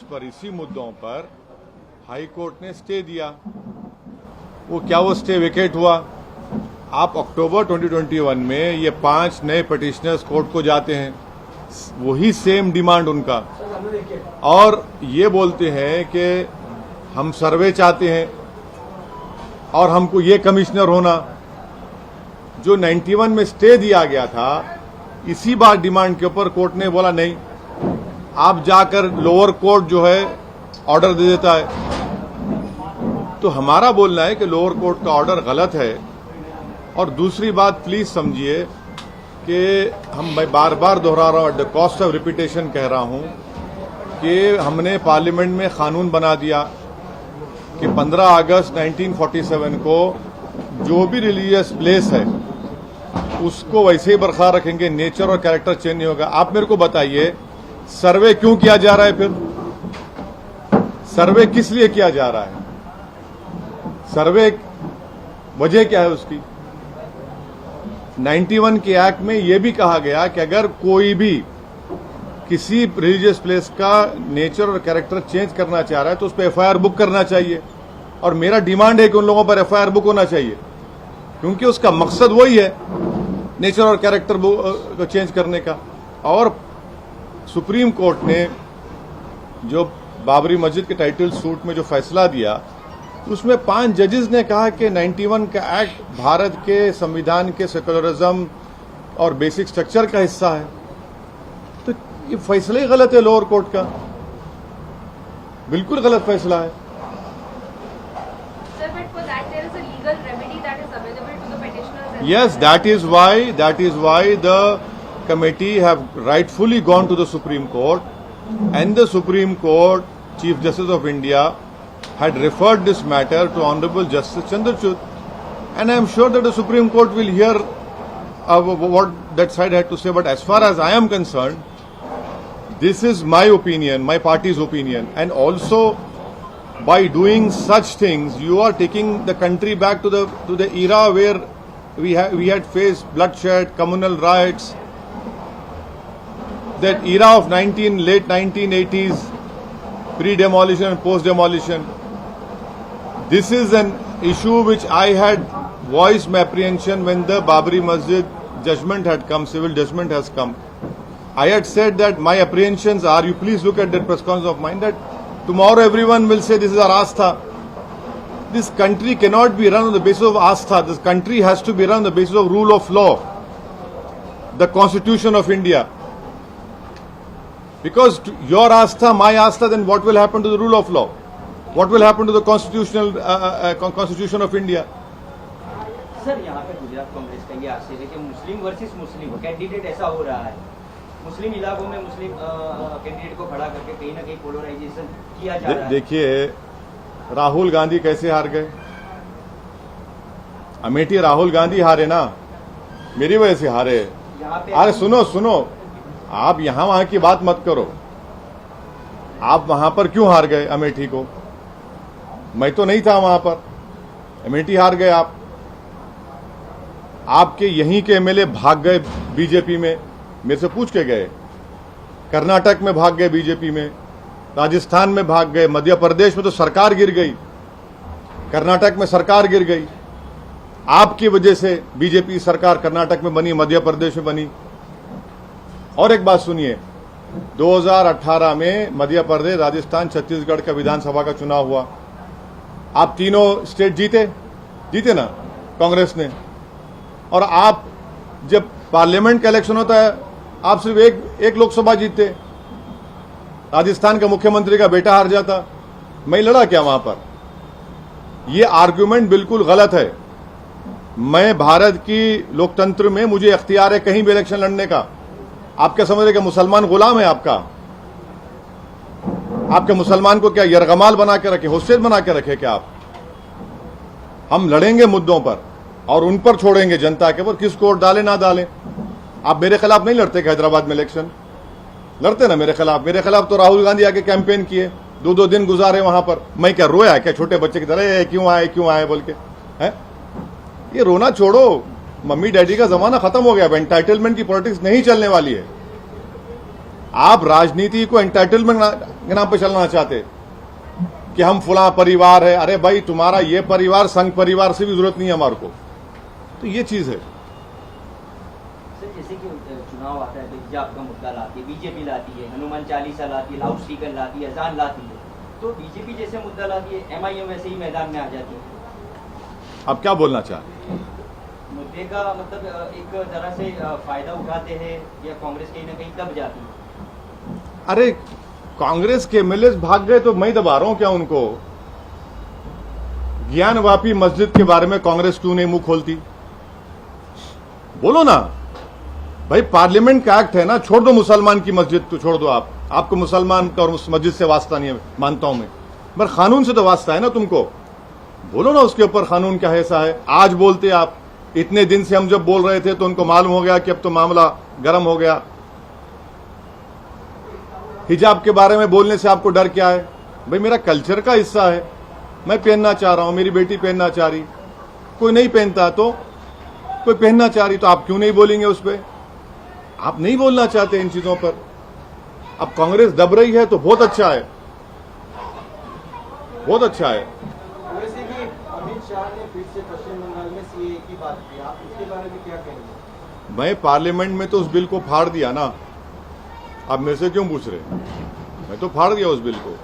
Grounds पर, इसी मुद्दों पर हाई कोर्ट ने स्टे दिया। वो स्टे वेकेट हुआ? आप अक्टूबर 2021 में ये 5 नए पिटिशनर्स कोर्ट को जाते हैं, वही सेम डिमांड उनका, और ये बोलते हैं कि हम सर्वे चाहते हैं और हमको ये कमिश्नर होना। जो 91 में स्टे दिया गया था, इसी बात डिमांड के ऊपर कोर्ट ने बोला नहीं, आप जाकर लोअर कोर्ट जो है ऑर्डर दे देता है। तो हमारा बोलना है कि लोअर कोर्ट का ऑर्डर गलत है। और दूसरी बात प्लीज समझिए कि मैं बार बार दोहरा रहा हूं, at the cost of repetition कह रहा हूं कि हमने पार्लियामेंट में कानून बना दिया कि 15 अगस्त 1947 को जो भी रिलीजियस प्लेस है उसको वैसे ही बरकरार रखेंगे, नेचर और कैरेक्टर चेंज नहीं होगा। आप मेरे को बताइए, सर्वे क्यों किया जा रहा है? फिर सर्वे किस लिए किया जा रहा है? सर्वे वजह क्या है उसकी? 91 के एक्ट में यह भी कहा गया कि अगर कोई भी किसी रिलीजियस प्लेस का नेचर और कैरेक्टर चेंज करना चाह रहा है तो उस पर एफआईआर बुक करना चाहिए। और मेरा डिमांड है कि उन लोगों पर एफआईआर बुक होना चाहिए, क्योंकि उसका मकसद वही है, नेचर और कैरेक्टर को चेंज करने का। और सुप्रीम कोर्ट ने जो बाबरी मस्जिद के टाइटल सूट में जो फैसला दिया, उसमें 5 जजेस ने कहा कि 91 का एक्ट भारत के संविधान के सेकुलरिज्म और बेसिक स्ट्रक्चर का हिस्सा है। तो ये फैसला ही गलत है लोअर कोर्ट का, बिल्कुल गलत फैसला है। Yes, that is why the committee have rightfully gone to the Supreme Court, and the Supreme Court Chief Justice of India had referred this matter to Honorable Justice Chandrachud, and I am sure that the Supreme Court will hear what that side had to say. But as far as I am concerned, this is my opinion, my party's opinion, and also by doing such things, you are taking the country back to the era where we had faced bloodshed, communal riots, that era of late 1980s, pre-demolition and post-demolition. This is an issue which I had voiced my apprehension when the Babri Masjid judgment had come, civil judgment has come. I had said that my apprehensions are, you please look at that press conference of mine, that tomorrow everyone will say this is our Astha. This country cannot be run on the basis of Astha. This country has to be run on the basis of rule of law, the Constitution of India. Because your Astha, my Astha, then what will happen to the rule of law? What will happen to the Constitution of India? Sir, यहाँ पे गुजरात कांग्रेस का ये आशय है कि मुस्लिम versus मुस्लिम candidate ऐसा हो रहा है, मुस्लिम इलाकों में मुस्लिम कैंडिडेट को खड़ा करके कहीं ना कहीं पोलराइजेशन किया जा रहा है। देखिए, राहुल गांधी कैसे हार गए? अमेठी राहुल गांधी हारे ना, मेरी वजह से हारे। अरे सुनो, आप यहां वहां की बात मत करो। आप वहां पर क्यों हार गए अमेठी को? मैं तो नहीं था वहां पर, अमेठी हार गए आप। आपके यहीं के एमएलए भाग गए बीजेपी में, मेरे से पूछ के गए। कर्नाटक में भाग गए बीजेपी में, राजस्थान में भाग गए, मध्य प्रदेश में तो सरकार गिर गई, कर्नाटक में सरकार गिर गई। आपकी वजह से बीजेपी सरकार कर्नाटक में बनी, मध्य प्रदेश में बनी। और एक बात सुनिए, 2018 में मध्य प्रदेश, राजस्थान, छत्तीसगढ़ का विधानसभा का चुनाव हुआ। आप तीनों स्टेट जीते ना कांग्रेस ने। और आप जब पार्लियामेंट का इलेक्शन होता है, आप सिर्फ एक लोकसभा जीतते। राजस्थान के मुख्यमंत्री का बेटा हार जाता। मैं लड़ा क्या वहां पर? ये आर्गुमेंट बिल्कुल गलत है। मैं भारत की लोकतंत्र में मुझे इख्तियार है कहीं भी इलेक्शन लड़ने का। आप क्या समझ रहे कि मुसलमान गुलाम है आपका? आपके मुसलमान को क्या यरगमाल बना के रखे, होस्टेज बना के रखे क्या आप? हम लड़ेंगे मुद्दों पर और उन पर छोड़ेंगे जनता के ऊपर, किसको वोट डालें ना डालें। आप मेरे खिलाफ नहीं लड़ते कि हैदराबाद में इलेक्शन लड़ते ना मेरे खिलाफ तो राहुल गांधी आके कैंपेन किए, 2-2 दिन गुजारे वहां पर। मैं क्या रोया क्या छोटे बच्चे की तरह, क्यों आए बोल के? है ये रोना छोड़ो, मम्मी डैडी का जमाना खत्म हो गया। अब एंटाइटलमेंट की पॉलिटिक्स नहीं चलने वाली है। आप राजनीति को एंटाइटलमेंट के नाम पे चलना चाहते कि हम फुला परिवार है। अरे भाई, तुम्हारा ये परिवार संघ परिवार से भी जरूरत नहीं है हमारे को। तो ये चीज है। सर जैसे कि चुनाव आता है तो हिजाब का मुद्दा लाती है, बीजेपी लाती है, हनुमान चालीसा लाती है, लाउड स्पीकर लाती है, अजान लाती है, तो बीजेपी जैसे मुद्दा लाती है, एमआईएम वैसे ही मैदान में आ जाती है। अब क्या बोलना चाह, मुद्दे का मतलब एक तरह से फायदा उठाते हैं या कांग्रेस कहीं ना कहीं दब जाती है? अरे कांग्रेस के एमएलए भाग गए तो मैं दबा रहा हूं क्या उनको? ज्ञानवापी मस्जिद के बारे में कांग्रेस क्यों नहीं मुंह खोलती? बोलो ना भाई, पार्लियामेंट का एक्ट है ना, छोड़ दो मुसलमान की मस्जिद को, छोड़ दो। आपको मुसलमान का और मस्जिद से वास्ता नहीं है, मानता हूं मैं, पर कानून से तो वास्ता है ना तुमको। बोलो ना उसके ऊपर कानून क्या ऐसा है। आज बोलते आप, इतने दिन से हम जब बोल रहे थे तो उनको मालूम हो गया कि अब तो मामला गर्म हो गया। हिजाब के बारे में बोलने से आपको डर क्या है? भाई मेरा कल्चर का हिस्सा है, मैं पहनना चाह रहा हूं, मेरी बेटी पहनना चाह रही, कोई नहीं पहनता तो कोई पहनना चाह रही, तो आप क्यों नहीं बोलेंगे उस पर? आप नहीं बोलना चाहते इन चीजों पर। अब कांग्रेस दब रही है तो बहुत अच्छा है, बहुत अच्छा है। वैसे भी अमित शाह ने फिर से पश्चिम बंगाल में सीएए की बात की, आप उसके बारे में क्या कहेंगे? मैं पार्लियामेंट में तो उस बिल को फाड़ दिया ना, आप मेरे से क्यों पूछ रहे? मैं तो फाड़ दिया उस बिल को।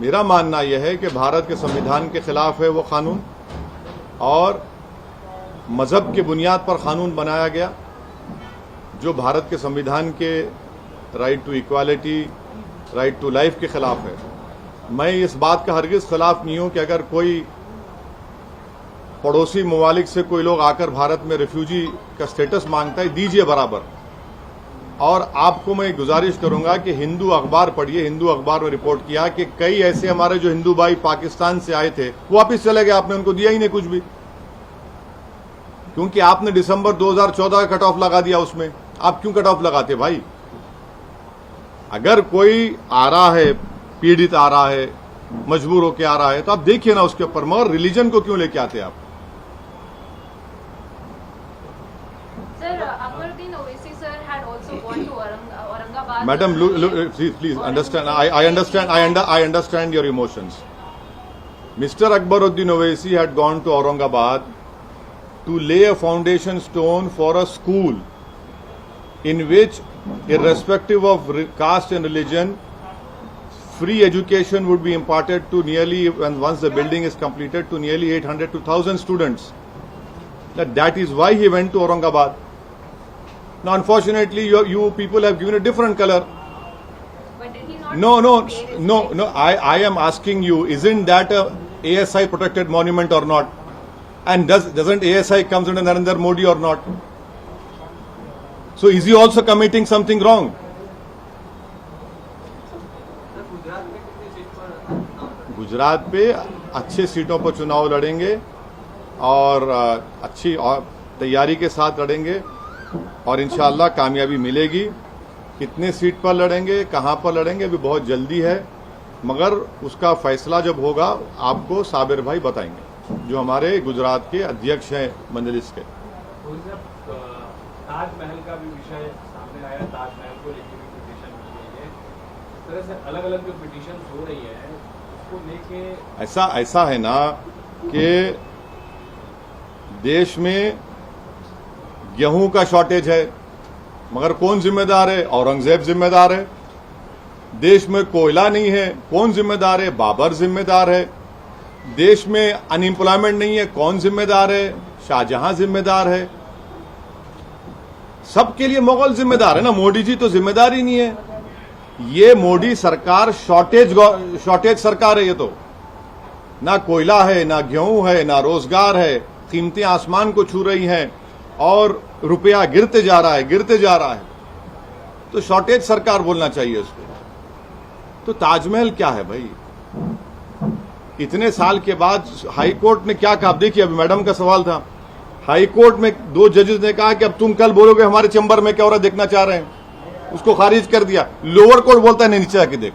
मेरा मानना यह है कि भारत के संविधान के खिलाफ है वो कानून, और मजहब के बुनियाद पर कानून बनाया गया जो भारत के संविधान के right to equality, right to life के खिलाफ है। मैं इस बात का हरगिज खिलाफ नहीं हूं कि अगर कोई पड़ोसी ममालिक से कोई लोग आकर भारत में रिफ्यूजी का स्टेटस मांगता है, दीजिए बराबर। और आपको मैं गुजारिश करूंगा कि हिंदू अखबार पढ़िए। हिंदू अखबार में रिपोर्ट किया कि कई ऐसे हमारे जो हिंदू भाई पाकिस्तान से आए थे वो वापिस चले गए, आपने उनको दिया ही नहीं कुछ भी, क्योंकि आपने दिसंबर 2014 का कट ऑफ लगा दिया। उसमें आप क्यों कट ऑफ लगाते भाई? अगर कोई आ रहा है, पीड़ित आ रहा है, मजबूर होकर आ रहा है, तो आप देखिए ना उसके ऊपर, मगर रिलीजन को क्यों लेके आते आप? Madam, please understand. I understand your emotions. Mr. Akbaruddin Owaisi had gone to Aurangabad to lay a foundation stone for a school in which, irrespective of caste and religion, free education would be imparted to nearly, and once the building is completed, to nearly 800 to 1,000 students. That is why he went to Aurangabad. Now, unfortunately, you people have given a different color. But did he not? No. I am asking you, isn't that a ASI protected monument or not? And doesn't ASI comes under Narendra Modi or not? So is he also committing something wrong? Gujarat पे अच्छे सीटों पर चुनाव लड़ेंगे और अच्छी तैयारी के साथ लड़ेंगे और इंशाअल्लाह कामयाबी मिलेगी। कितने सीट पर लड़ेंगे, कहां पर लड़ेंगे, अभी बहुत जल्दी है, मगर उसका फैसला जब होगा आपको साबिर भाई बताएंगे, जो हमारे गुजरात के अध्यक्ष हैं मजलिस के। ताजमहल का भी विषय सामने आया, ताजमहल को लेकर भी पिटीशन की गई है। इस तरह से अलग अलग जो पिटीशन हो रही है उसको लेके ऐसा है ना कि देश में गेहूं का शॉर्टेज है, मगर कौन जिम्मेदार है? औरंगजेब जिम्मेदार है। देश में कोयला नहीं है, कौन जिम्मेदार है? बाबर जिम्मेदार है। देश में अनएम्प्लॉयमेंट नहीं है, कौन जिम्मेदार है? शाहजहां जिम्मेदार है। सबके लिए मुगल जिम्मेदार है ना, मोदी जी तो जिम्मेदार ही नहीं है। ये मोदी सरकार शॉर्टेज सरकार है। ये तो ना कोयला है, ना गेहूं है, ना रोजगार है, कीमतें आसमान को छू रही हैं और रुपया गिरते जा रहा है। तो शॉर्टेज सरकार बोलना चाहिए उसको। तो ताजमहल क्या है भाई? इतने साल के बाद हाई कोर्ट ने क्या कहा? देखिए, अभी मैडम का सवाल था, हाई कोर्ट में 2 जजेस ने कहा कि अब तुम कल बोलोगे हमारे चैम्बर में क्या हो रहा देखना चाह रहे हैं, उसको खारिज कर दिया। लोअर कोर्ट बोलता है नहीं, नीचे आके देख।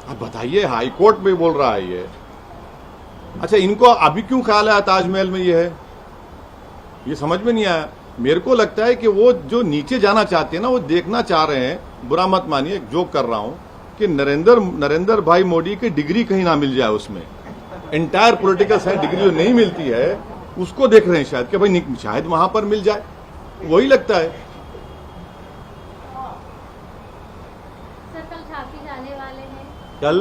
अब बताइए, हाई कोर्ट में बोल रहा है ये। अच्छा, इनको अभी क्यों ख्याल आया ताजमहल में ये है? ये समझ में नहीं आया। मेरे को लगता है कि वो जो नीचे जाना चाहते हैं ना, वो देखना चाह रहे हैं, बुरा मत मानिए, जोक कर रहा हूं, कि नरेंद्र भाई मोदी की डिग्री कहीं ना मिल जाए, उसमें एंटायर पॉलिटिकल साइंस डिग्री जो नहीं मिलती है उसको देख रहे हैं शायद कि भाई शायद वहां पर मिल जाए, वही लगता है। सर कल छापी जाने वाले हैं, कल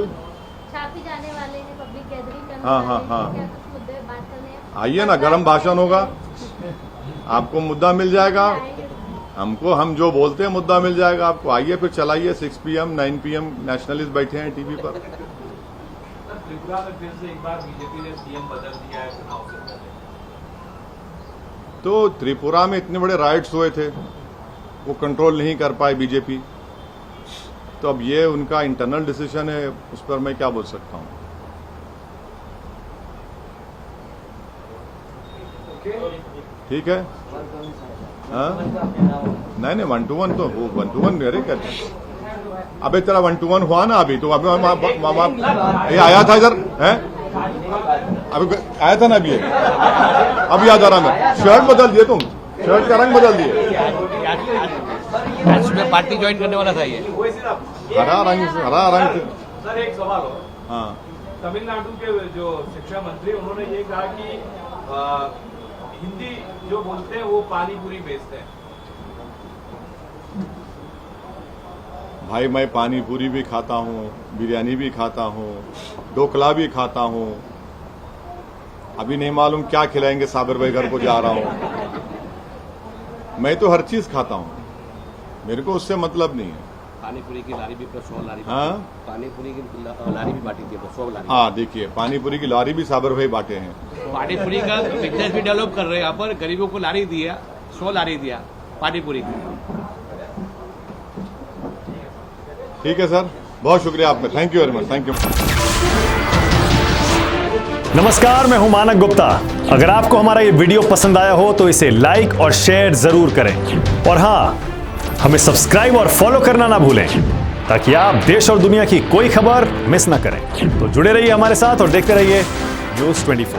छापी जाने वाले हैं, पब्लिक गैदरिंग करने हाँ, वाले हाँ, हैं, हाँ। क्या कुछ मुद्दे बात करने हैं? आइए ना, गरम भाषण होगा, आपको मुद्दा मिल जाएगा, हम जो बोलते हैं मुद्दा मिल जाएगा आपको। आइए फिर चलाइए, 6 PM 9 PM नेशनलिस्ट बैठे हैं टीवी पर। त्रिपुरा में फिर से एक बार बीजेपी ने सीएम बदल दिया है चुनाव से पहले। तो त्रिपुरा में इतने बड़े राइट्स हुए थे, वो कंट्रोल नहीं कर पाए बीजेपी, तो अब ये उनका इंटरनल डिसीजन है, उस पर मैं क्या बोल सकता हूँ। ठीक है, हाँ नहीं 1 to 1 तो वो 1 to 1 अरे कहते हैं। अबे तेरा 1 to 1 हुआ ना अभी, तो अभी ये आया था इधर है, अभी आया था ना अभी, अब याद आ रहा मैं, शर्ट बदल दिए तुम, शर्ट का रंग बदल दिए, आज सुबह पार्टी ज्वाइन करने वाला था ये। हरा रंग सर एक सवाल हो, हाँ तमिलनाडु के जो शिक्षा मंत्री उन्होंने ये कहा कि हिंदी जो बोलते हैं वो पानी पूरी बेचते हैं। भाई मैं पानी पूरी भी खाता हूँ, बिरयानी भी खाता हूँ, ढोकला भी खाता हूँ, अभी नहीं मालूम क्या खिलाएंगे साबिर भाई घर को जा रहा हूँ। मैं तो हर चीज खाता हूँ, मेरे को उससे मतलब नहीं है। पानी पूरी की लारी भी प्लस 100 लारी, हाँ पानी पूरी की लारी भी बांटी थी, 100 लारी। हाँ देखिए, पानी पूरी की लारी भी साबिर भाई बांटे हैं। पानी पूरी का बिजनेस भी डेवलप कर रहे हैं यहाँ पर, गरीबों को लारी दिया, 100 लारी दिया पानी पूरी की। ठीक है सर, बहुत शुक्रिया आपका, thank you very much, thank you. नमस्कार, मैं हूं मानक गुप्ता। अगर आपको हमारा ये वीडियो पसंद आया हो तो इसे लाइक और शेयर जरूर करें, और हाँ, हमें सब्सक्राइब और फॉलो करना ना भूलें ताकि आप देश और दुनिया की कोई खबर मिस ना करें। तो जुड़े रहिए हमारे साथ और देखते रहिए News 24।